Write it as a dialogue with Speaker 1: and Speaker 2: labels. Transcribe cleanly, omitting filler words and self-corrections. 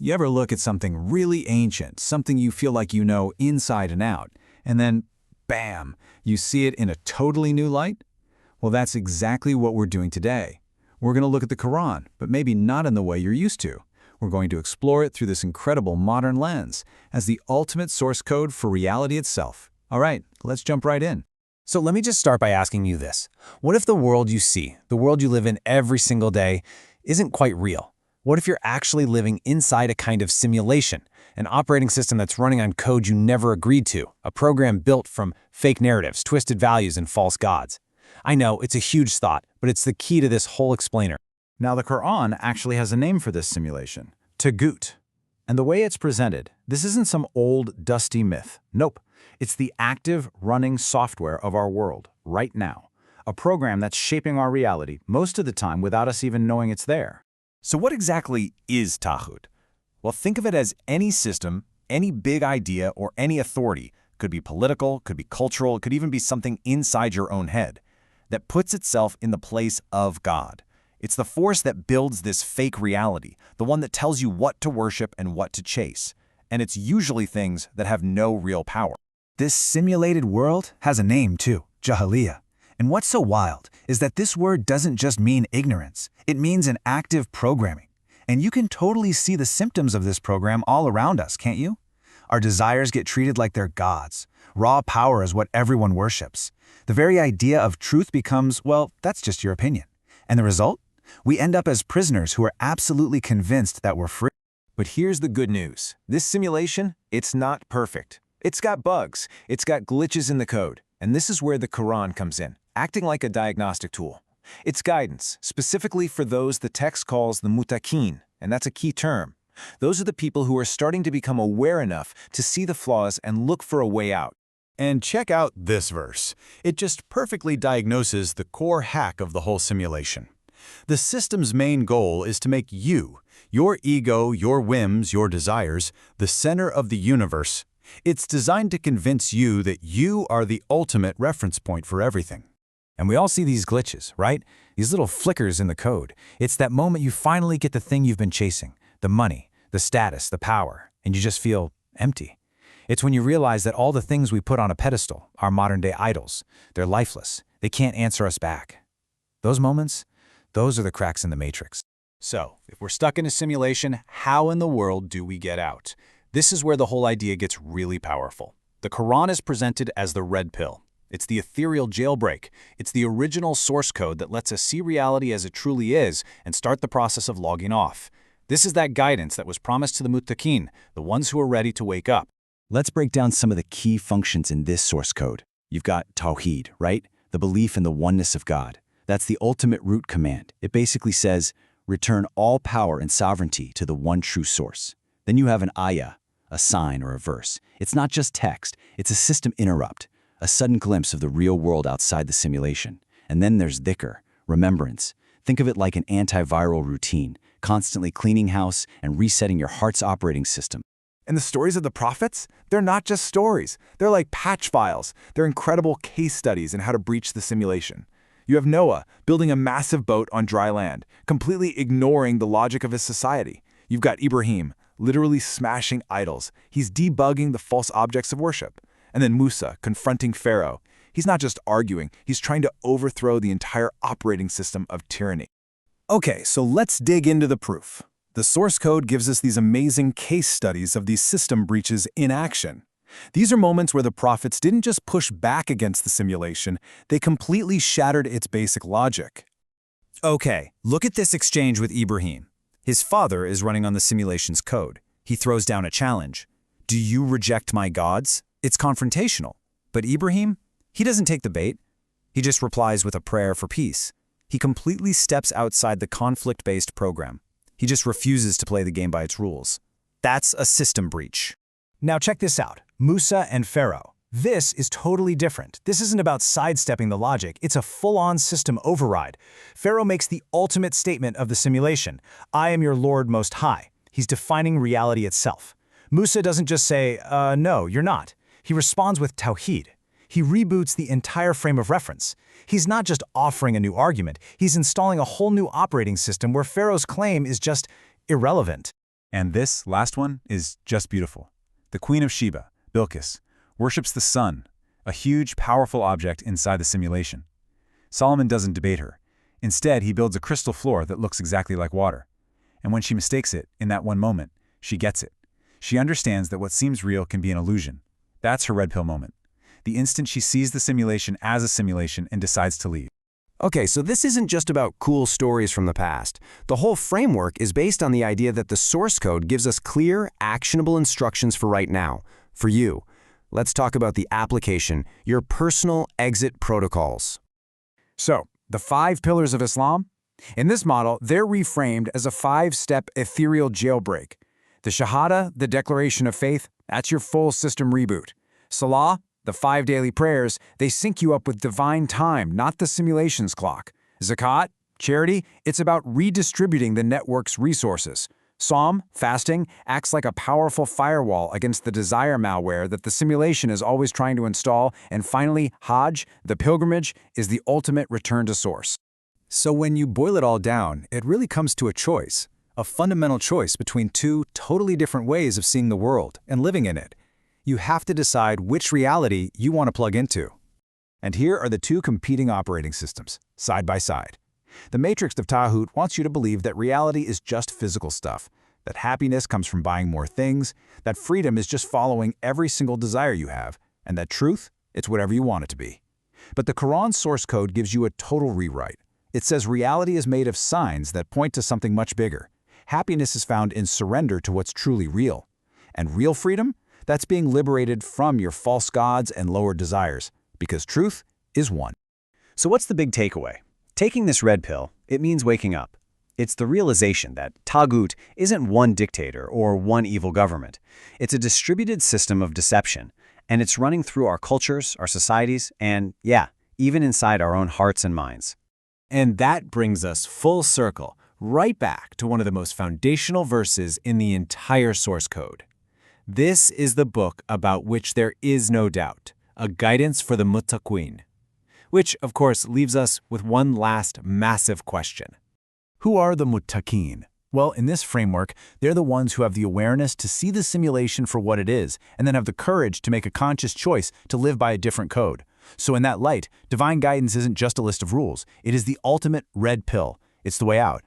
Speaker 1: You ever look at something really ancient, something you feel like you know inside and out, and then, bam, you see it in a totally new light? Well, that's exactly what we're doing today. We're going to look at the Qur'an, but maybe not in the way you're used to. We're going to explore it through this incredible modern lens as the ultimate source code for reality itself. All right, let's jump right in.
Speaker 2: So let me just start by asking you this. What if the world you see, the world you live in every single day, isn't quite real? What if you're actually living inside a kind of simulation, an operating system that's running on code you never agreed to, a program built from fake narratives, twisted values, and false gods? I know, it's a huge thought, but it's the key to this whole explainer.
Speaker 1: Now, the Qur'an actually has a name for this simulation, taghut. And the way it's presented, this isn't some old, dusty myth. Nope. It's the active, running software of our world, right now. A program that's shaping our reality most of the time without us even knowing it's there.
Speaker 3: So what exactly is taghut? Well, think of it as any system, any big idea, or any authority, could be political, could be cultural, it could even be something inside your own head, that puts itself in the place of God. It's the force that builds this fake reality, the one that tells you what to worship and what to chase. And it's usually things that have no real power.
Speaker 4: This simulated world has a name too, Jahiliyyah. And what's so wild is that this word doesn't just mean ignorance, it means an active programming. And you can totally see the symptoms of this program all around us, can't you? Our desires get treated like they're gods. Raw power is what everyone worships. The very idea of truth becomes, well, that's just your opinion. And the result? We end up as prisoners who are absolutely convinced that we're free.
Speaker 3: But here's the good news. This simulation, it's not perfect. It's got bugs, it's got glitches in the code. And this is where the Qur'an comes in, acting like a diagnostic tool. It's guidance, specifically for those the text calls the muttaqin, and that's a key term. Those are the people who are starting to become aware enough to see the flaws and look for a way out.
Speaker 5: And check out this verse. It just perfectly diagnoses the core hack of the whole simulation. The system's main goal is to make you, your ego, your whims, your desires, the center of the universe. It's designed to convince you that you are the ultimate reference point for everything.
Speaker 2: And we all see these glitches, right? These little flickers in the code. It's that moment you finally get the thing you've been chasing, the money, the status, the power, and you just feel empty. It's when you realize that all the things we put on a pedestal are modern-day idols. They're lifeless. They can't answer us back. Those moments, those are the cracks in the matrix.
Speaker 3: So, if we're stuck in a simulation, how in the world do we get out? This is where the whole idea gets really powerful. The Qur'an is presented as the red pill. It's the ethereal jailbreak. It's the original source code that lets us see reality as it truly is and start the process of logging off. This is that guidance that was promised to the muttaqin, the ones who are ready to wake up.
Speaker 1: Let's break down some of the key functions in this source code. You've got tawheed, right? The belief in the oneness of God. That's the ultimate root command. It basically says, return all power and sovereignty to the one true source. Then you have an ayah, a sign or a verse. It's not just text, it's a system interrupt, a sudden glimpse of the real world outside the simulation. And then there's dhikr, remembrance. Think of it like an antiviral routine, constantly cleaning house and resetting your heart's operating system.
Speaker 3: And the stories of the prophets? They're not just stories. They're like patch files. They're incredible case studies in how to breach the simulation. You have Noah building a massive boat on dry land, completely ignoring the logic of his society. You've got Ibrahim literally smashing idols. He's debugging the false objects of worship. And then Musa confronting Pharaoh. He's not just arguing, he's trying to overthrow the entire operating system of tyranny. Okay, so let's dig into the proof. The source code gives us these amazing case studies of these system breaches in action. These are moments where the prophets didn't just push back against the simulation, they completely shattered its basic logic.
Speaker 2: Okay, look at this exchange with Ibrahim. His father is running on the simulation's code. He throws down a challenge. Do you reject my gods? It's confrontational. But Ibrahim, he doesn't take the bait. He just replies with a prayer for peace. He completely steps outside the conflict-based program. He just refuses to play the game by its rules. That's a system breach. Now check this out, Musa and Pharaoh. This is totally different. This isn't about sidestepping the logic, it's a full-on system override. Pharaoh makes the ultimate statement of the simulation. I am your Lord Most High. He's defining reality itself. Musa doesn't just say, no, you're not. He responds with tawheed. He reboots the entire frame of reference. He's not just offering a new argument, he's installing a whole new operating system where Pharaoh's claim is just irrelevant. And this last one is just beautiful. The Queen of Sheba, Bilqis, worships the sun, a huge, powerful object inside the simulation. Solomon doesn't debate her. Instead, he builds a crystal floor that looks exactly like water. And when she mistakes it, in that one moment, she gets it. She understands that what seems real can be an illusion. That's her red pill moment. The instant she sees the simulation as a simulation and decides to leave.
Speaker 6: Okay, so this isn't just about cool stories from the past. The whole framework is based on the idea that the source code gives us clear, actionable instructions for right now, for you. Let's talk about the application, your personal exit protocols.
Speaker 3: So, the 5 pillars of Islam? In this model, they're reframed as a 5-step ethereal jailbreak. The Shahada, the declaration of faith, that's your full system reboot. Salah, the 5 daily prayers, they sync you up with divine time, not the simulation's clock. Zakat, charity, it's about redistributing the network's resources. Psalm, fasting, acts like a powerful firewall against the desire malware that the simulation is always trying to install. And finally, Hajj, the pilgrimage, is the ultimate return to source.
Speaker 2: So when you boil it all down, it really comes to a choice, a fundamental choice between 2 totally different ways of seeing the world and living in it. You have to decide which reality you want to plug into.
Speaker 3: And here are the 2 competing operating systems, side by side. The matrix of taghut wants you to believe that reality is just physical stuff, that happiness comes from buying more things, that freedom is just following every single desire you have, and that truth, it's whatever you want it to be. But the Qur'an's source code gives you a total rewrite. It says reality is made of signs that point to something much bigger. Happiness is found in surrender to what's truly real. And real freedom? That's being liberated from your false gods and lower desires, because truth is one.
Speaker 1: So what's the big takeaway? Taking this red pill, it means waking up. It's the realization that taghut isn't one dictator or one evil government. It's a distributed system of deception, and it's running through our cultures, our societies, and, yeah, even inside our own hearts and minds.
Speaker 7: And that brings us full circle, right back to one of the most foundational verses in the entire source code. This is the book about which there is no doubt, a guidance for the muttaqin. Which, of course, leaves us with one last massive question.
Speaker 3: Who are the muttaqin? Well, in this framework, they're the ones who have the awareness to see the simulation for what it is, and then have the courage to make a conscious choice to live by a different code. So in that light, divine guidance isn't just a list of rules. It is the ultimate red pill. It's the way out.